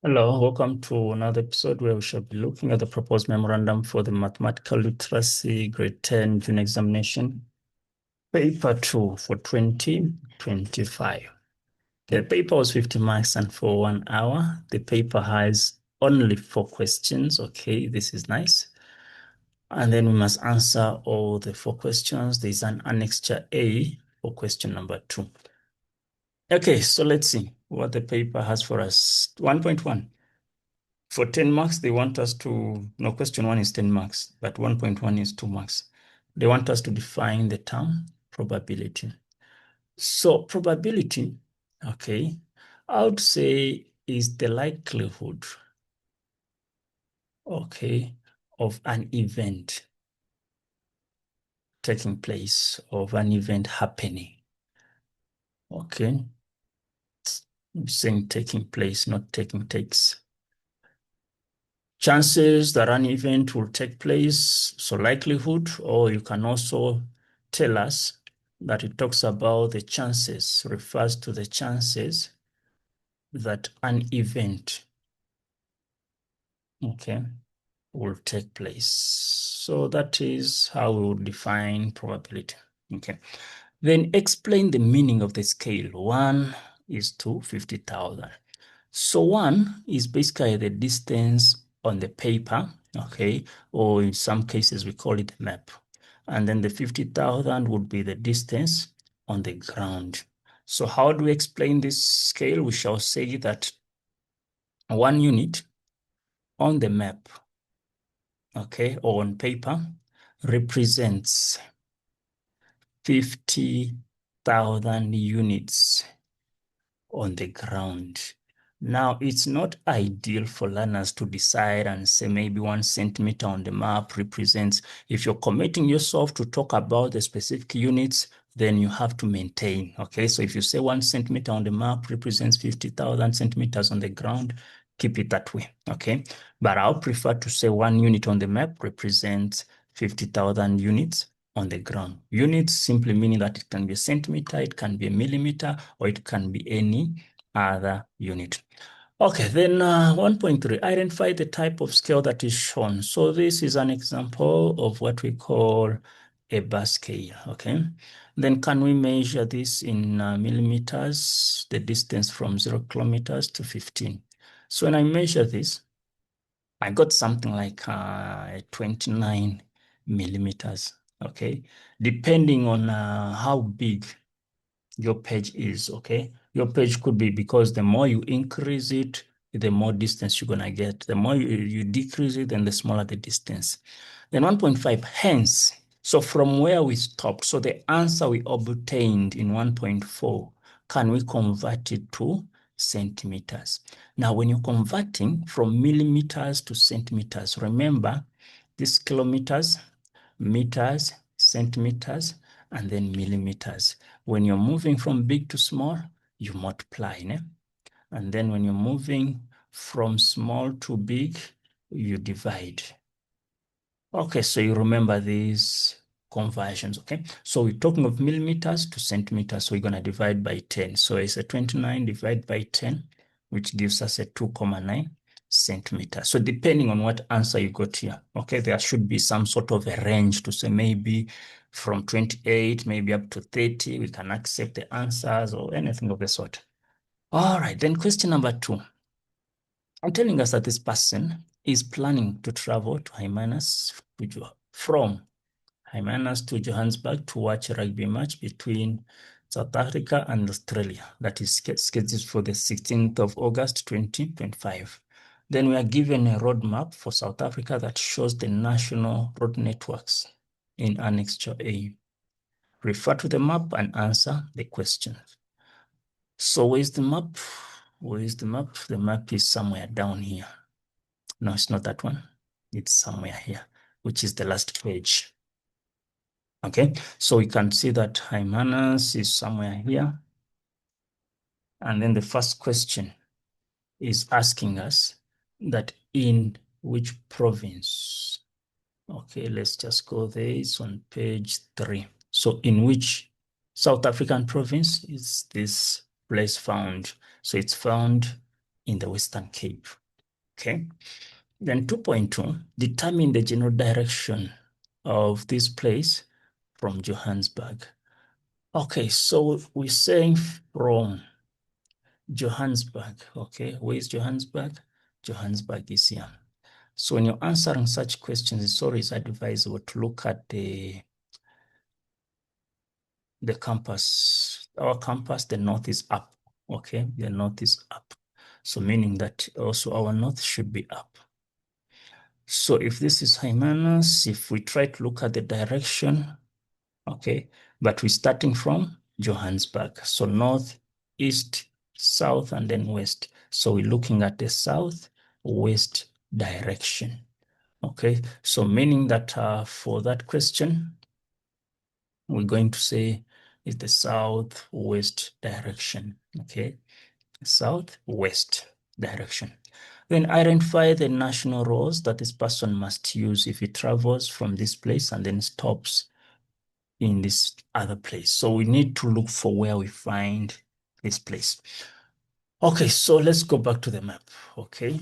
Hello, welcome to another episode where we shall be looking at the proposed memorandum for the Mathematical Literacy Grade 10 June examination, paper 2 for 2025. The paper was 50 marks and for 1 hour. The paper has only 4 questions. Okay, this is nice. And then we must answer all the 4 questions. There's an annexure A for question number 2. Okay, so let's see what the paper has for us. 1.1. For 10 marks, they want us to, no, question 1 is 10 marks, but 1.1 is 2 marks. They want us to define the term probability. So probability, okay, I would say is the likelihood, okay, of an event taking place, of an event happening, okay? I'm saying taking place, not taking takes. Chances that an event will take place, so likelihood, or you can also tell us that it talks about the chances, refers to the chances that an event, okay, will take place. So that is how we would define probability, okay. Then explain the meaning of the scale. 1 is to 50,000. So 1 is basically the distance on the paper, okay, or in some cases we call it the map. And then the 50,000 would be the distance on the ground. So how do we explain this scale? We shall say that 1 unit on the map, okay, or on paper represents 50,000 units on the ground. Now, it's not ideal for learners to decide and say maybe 1 centimeter on the map represents, if you're committing yourself to talk about the specific units, then you have to maintain, okay? So if you say 1 centimeter on the map represents 50,000 centimeters on the ground, keep it that way, okay? But I'll prefer to say 1 unit on the map represents 50,000 units on the ground. Units simply meaning that it can be a centimeter, it can be a millimeter, or it can be any other unit. Okay, then 1.3, identify the type of scale that is shown. So this is an example of what we call a bar scale, okay? Then can we measure this in millimeters, the distance from 0 kilometers to 15? So when I measure this, I got something like 29 millimeters, okay? Depending on how big your page is, okay? Your page could be, because the more you increase it, the more distance you're gonna get. The more you decrease it, then the smaller the distance. Then 1.5, hence, so from where we stopped, so the answer we obtained in 1.4, can we convert it to centimeters? Now, when you're converting from millimeters to centimeters, remember this kilometers, meters, centimeters, and then millimeters. When you're moving from big to small, you multiply, né? And then when you're moving from small to big, you divide. Okay, so you remember these conversions, okay? So we're talking of millimeters to centimeters, so we're gonna divide by 10. So it's a 29 divided by 10, which gives us a 2.9 centimeters. So depending on what answer you got here, okay, there should be some sort of a range to say maybe from 28, maybe up to 30, we can accept the answers or anything of the sort. All right, then question number 2. I'm telling us that this person is planning to travel to from Hymanas to Johannesburg to watch a rugby match between South Africa and Australia. That is scheduled for the 16th of August, 2025. Then we are given a roadmap for South Africa that shows the national road networks in Annexure A. Refer to the map and answer the question. So where's the map? Where is the map? The map is somewhere down here. No, it's not that one. It's somewhere here, which is the last page. Okay, so we can see that Hymanas is somewhere here. And then the first question is asking us that in which province? Okay, let's just go there. It's on page 3. So in which South African province is this place found? So it's found in the Western Cape. Okay. Then 2.2, determine the general direction of this place from Johannesburg. Okay, so we're saying from Johannesburg. Okay, where is Johannesburg? Johannesburg is here. So when you're answering such questions, it's always advisable to look at the campus. Our campus, the north is up. Okay, the north is up. So meaning that also our north should be up. So if this is Hymanus, if we try to look at the direction, okay, but we're starting from Johannesburg. So north, east, south, and then west. So we're looking at the south-west direction. Okay, so meaning that for that question, we're going to say is the southwest direction. Okay, southwest direction. Then identify the national roads that this person must use if he travels from this place and then stops in this other place. So we need to look for where we find this place. Okay, so let's go back to the map. Okay.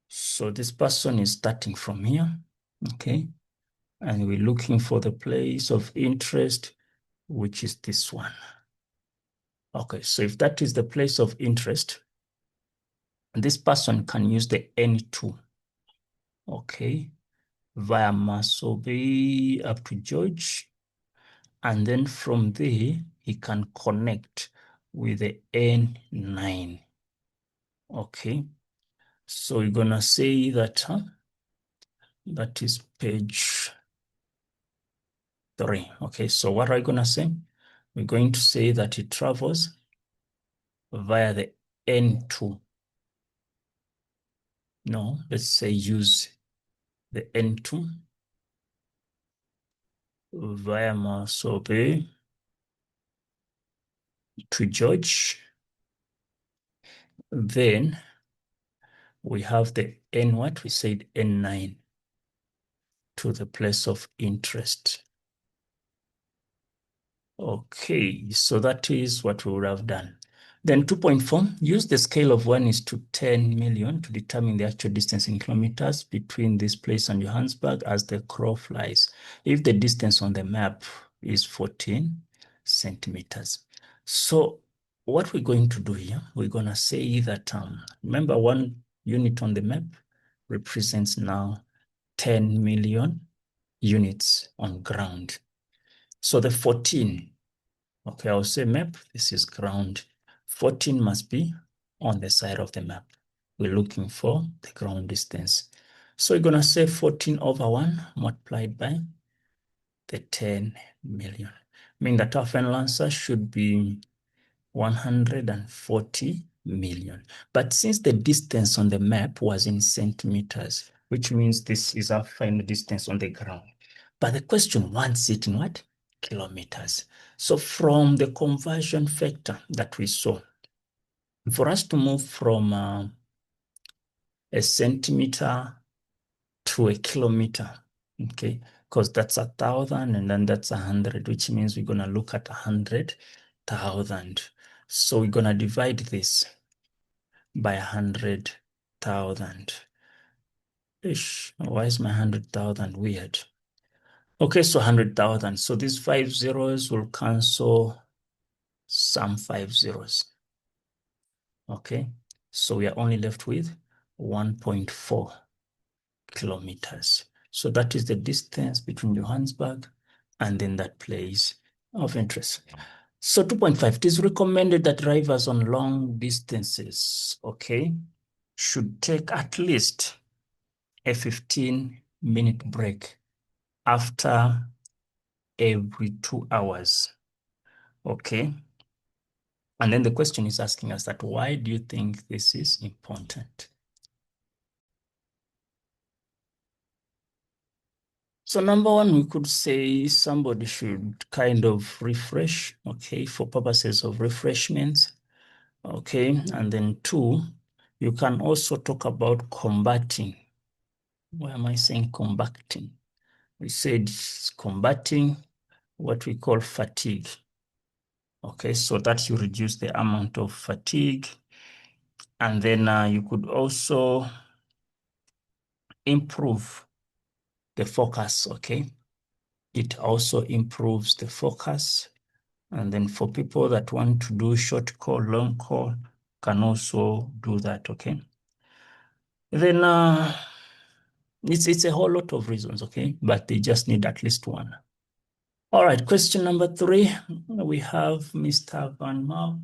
So this person is starting from here. Okay. And we're looking for the place of interest, which is this one. Okay, so if that is the place of interest, this person can use the N2. Okay. Via Masobe up to George. And then from there, he can connect with the N9. Okay. So we're going to say that that is page 3. Okay. So what are we going to say? We're going to say that it travels via the N2. No, let's say use the N2 via Masobe to George. Then we have the N what? We said N9 to the place of interest. Okay, so that is what we would have done. Then 2.4, use the scale of 1:10 million to determine the actual distance in kilometers between this place and Johannesburg as the crow flies. If the distance on the map is 14 centimeters. So what we're going to do here, we're going to say that, remember 1 unit on the map represents now 10 million units on ground. So the 14, okay, I'll say map, this is ground. 14 must be on the side of the map. We're looking for the ground distance. So we're going to say 14 over 1 multiplied by the 10 million. Meaning that our final answer should be 140 million. But since the distance on the map was in centimeters, which means this is our final distance on the ground. But the question wants it in what? Kilometers. So from the conversion factor that we saw, for us to move from a centimeter to a kilometer, okay, because that's 1,000 and then that's 100, which means we're going to look at 100,000. So we're going to divide this by 100,000. Ish, why is my 100,000 weird? Okay, so 100,000. So these 5 zeros will cancel some 5 zeros. Okay, so we are only left with 1.4 kilometers. So that is the distance between Johannesburg and then that place of interest. So 2.5, it is recommended that drivers on long distances, okay, should take at least a 15-minute break after every 2 hours, okay? And then the question is asking us that why do you think this is important? So number one, we could say somebody should kind of refresh, okay, for purposes of refreshments, okay? And then 2, you can also talk about combating. Why am I saying combating? We said combating what we call fatigue. Okay, so that you reduce the amount of fatigue. And then you could also improve the focus, okay? It also improves the focus. And then for people that want to do short call, long call, can also do that, okay? Then it's a whole lot of reasons, okay? But they just need at least one. All right, question number 3. We have Mr. Van Mal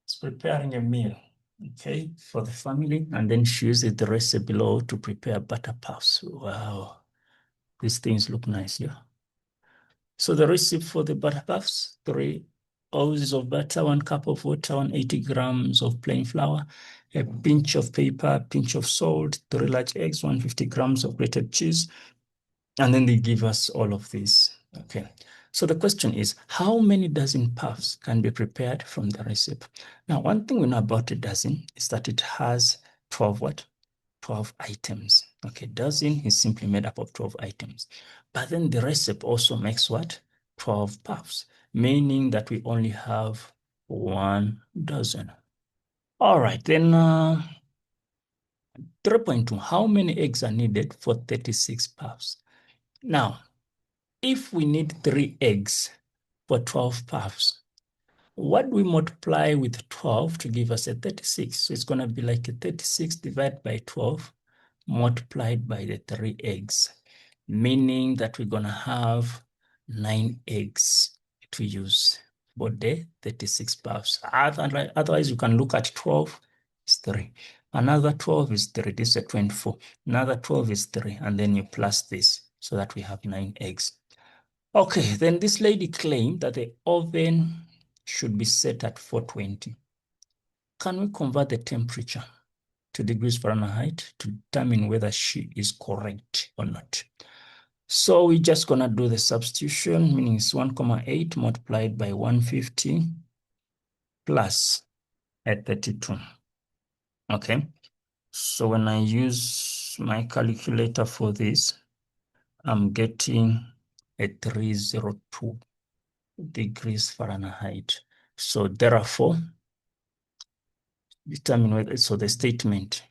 is preparing a meal, okay, for the family. And then she uses the recipe below to prepare butter puffs. Wow, these things look nice, yeah? So the recipe for the butter puffs, 3 ounces of butter, 1 cup of water, 180 grams of plain flour, a pinch of pepper, a pinch of salt, 3 large eggs, 150 grams of grated cheese. And then they give us all of this. Okay. So the question is, how many dozen puffs can be prepared from the recipe? Now, one thing we know about a dozen is that it has 12 what? 12 items. Okay, dozen is simply made up of 12 items. But then the recipe also makes what? 12 puffs, meaning that we only have 1 dozen. All right, then 3.2, how many eggs are needed for 36 puffs? Now, if we need 3 eggs for 12 puffs, what do we multiply with 12 to give us a 36? So it's going to be like a 36 divided by 12 multiplied by the 3 eggs, meaning that we're going to have 9 eggs to use for the 36 puffs. Otherwise, you can look at 12 is 3. Another 12 is 3. This is a 24. Another 12 is 3. And then you plus this so that we have 9 eggs. Okay, then this lady claimed that the oven should be set at 420. Can we convert the temperature to degrees Fahrenheit to determine whether she is correct or not? So we're just going to do the substitution, meaning it's 1,8 multiplied by 150 plus a 32. Okay, so when I use my calculator for this, I'm getting a 302 degrees Fahrenheit. So therefore, determine whether, so the statement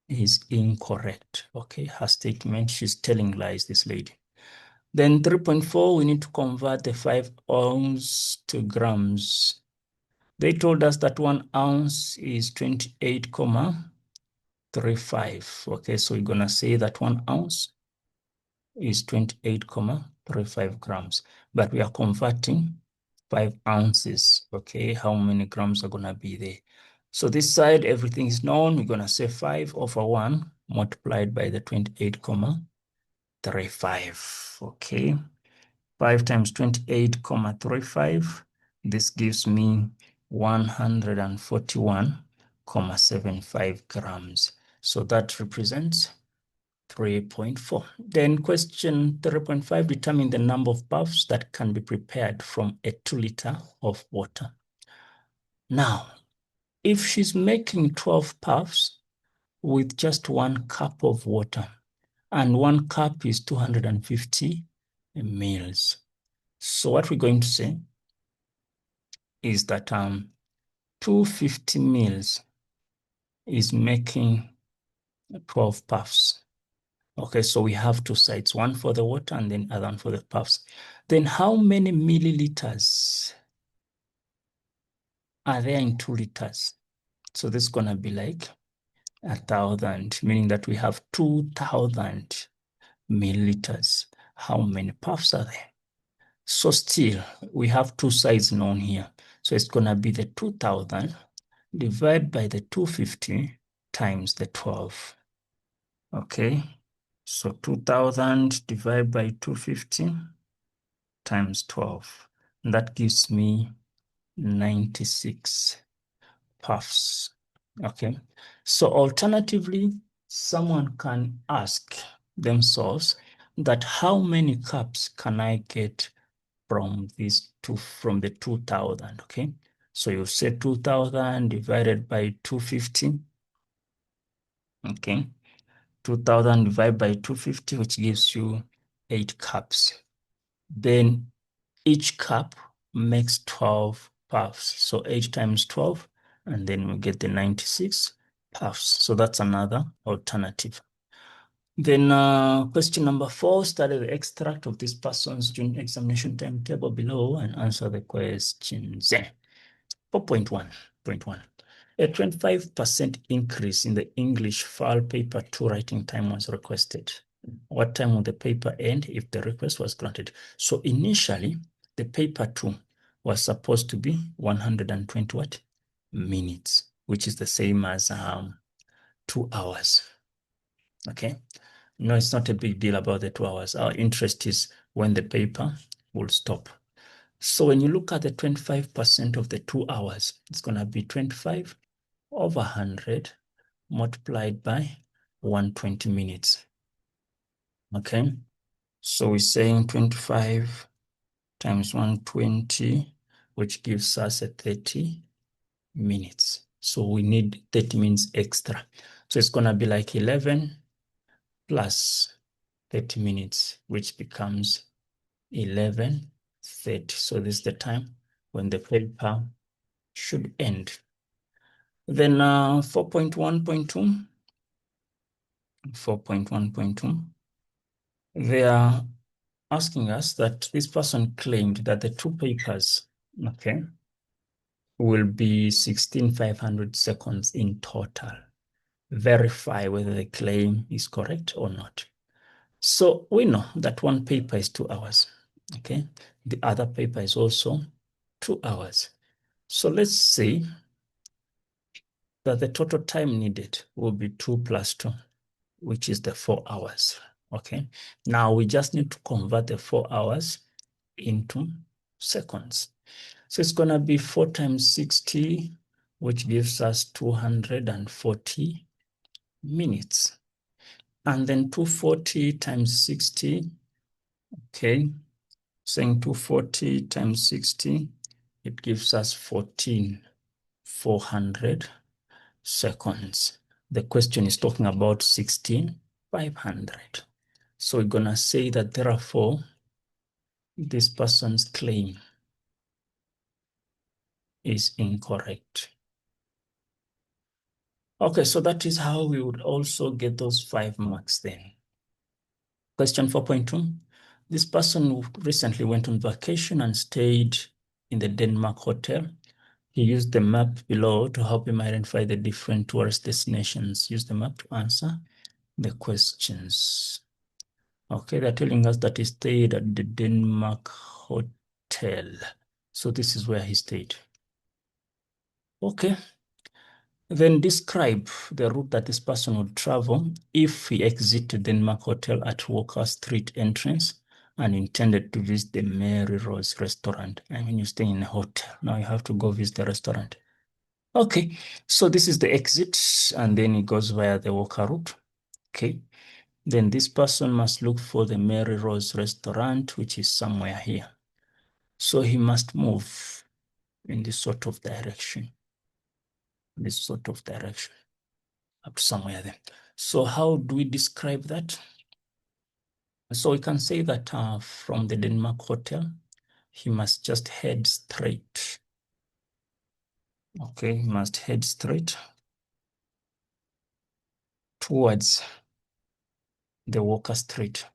is incorrect. Okay, her statement, she's telling lies, this lady. Then 3.4, we need to convert the 5 ounce to grams. They told us that 1 ounce is 28,35. Okay, so we're gonna say that 1 ounce is 28,35 grams, but we are converting 5 ounces. Okay, how many grams are gonna be there? So this side, everything is known. We're gonna say 5 over 1 multiplied by the 28,35. Okay, 5 times 28,35. This gives me 141,75 grams. So that represents 3.4. Then question 3.5, determine the number of puffs that can be prepared from a 2 liter of water. Now, if she's making 12 puffs with just 1 cup of water, and 1 cup is 250 mils. So what we're going to say is that 250 mils is making 12 puffs. Okay, so we have 2 sides, one for the water and then other one for the puffs. Then how many milliliters are there in 2 liters? So this is going to be like 1,000, meaning that we have 2,000 milliliters. How many puffs are there? So still, we have 2 sides known here. So it's going to be the 2,000 divided by the 250 times the 12. Okay, so 2,000 divided by 250 times 12. And that gives me 96 puffs. Okay, so alternatively, someone can ask themselves that how many cups can I get from the 2,000? Okay, so you say 2,000 divided by 250. Okay, 2,000 divided by 250, which gives you 8 cups. Then each cup makes 12 puffs. So 8 times 12, and then we get the 96 puffs. So that's another alternative. Then question number 4, study the extract of this person's June examination timetable below and answer the questions. 4.1.1. A 25% increase in the English file paper 2 writing time was requested. What time would the paper end if the request was granted? So initially, the paper 2 was supposed to be 120 what? Minutes, which is the same as 2 hours. Okay. No, it's not a big deal about the 2 hours. Our interest is when the paper will stop. So when you look at the 25% of the 2 hours, it's going to be 25 over 100 multiplied by 120 minutes. Okay. So we're saying 25 times 120, which gives us a 30 minutes. So we need 30 minutes extra. So it's going to be like 11 plus 30 minutes, which becomes 11:30. So this is the time when the paper should end. Then 4.1.2, 4.1.2, they are asking us that this person claimed that the two papers, okay, will be 16,500 seconds in total. Verify whether the claim is correct or not. So we know that one paper is 2 hours, okay? The other paper is also 2 hours. So let's say that the total time needed will be 2 plus 2, which is the 4 hours, okay? Now we just need to convert the 4 hours into seconds. So it's going to be 4 times 60, which gives us 240 minutes. And then 240 times 60, okay, saying 240 times 60, it gives us 14,400 seconds. The question is talking about 16,500. So we're going to say that therefore, this person's claim is incorrect. Okay, so that is how we would also get those 5 marks then. Question 4.2. This person recently went on vacation and stayed in the Denmark hotel. He used the map below to help him identify the different tourist destinations. Use the map to answer the questions. Okay, they're telling us that he stayed at the Denmark hotel. So this is where he stayed. Okay. Then describe the route that this person would travel if he exited Denmark Hotel at Walker Street entrance and intended to visit the Mary Rose restaurant. I mean, you stay in a hotel. Now you have to go visit the restaurant. Okay, so this is the exit, and then he goes via the Walker route. Okay, then this person must look for the Mary Rose restaurant, which is somewhere here. So he must move in this sort of direction, up to somewhere there. So how do we describe that? So we can say that from the Denmark Hotel, he must just head straight. Okay, he must head straight towards the Walker Street.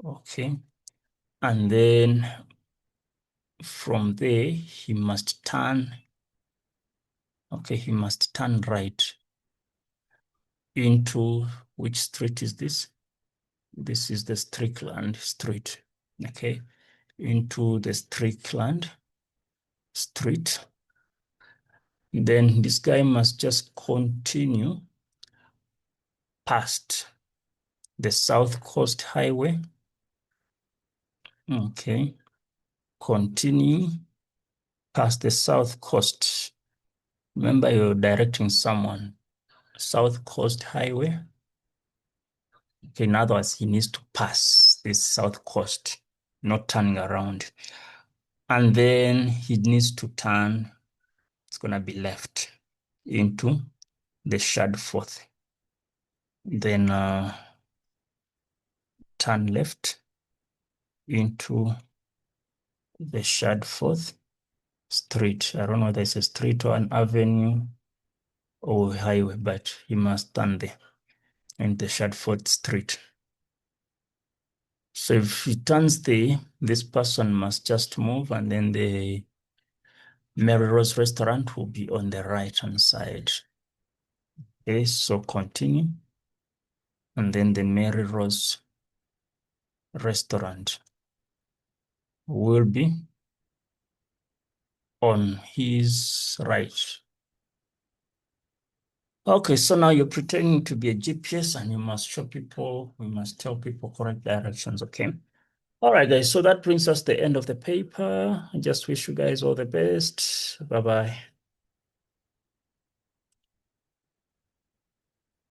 Okay, and then from there, he must turn. Okay, he must turn right into, which street is this? This is the Strickland Street. Okay, into the Strickland Street. Then this guy must just continue past the South Coast Highway. Okay, continue past the South Coast. Remember, you're directing someone. South Coast Highway. Okay, in other words, he needs to pass this South Coast, not turning around. And then he needs to turn, it's going to be left into the Shadforth. Then turn left into the Shadforth Street. I don't know whether it's a street or an avenue or highway, but he must stand there in the Shadforth Street. So if he turns there, this person must just move, and then the Mary Rose restaurant will be on the right-hand side. Okay, so continue. And then the Mary Rose restaurant will be on his right. Okay, so now you're pretending to be a GPS and you must show people, we must tell people correct directions, okay? All right, guys, so that brings us the end of the paper. I just wish you guys all the best. Bye-bye.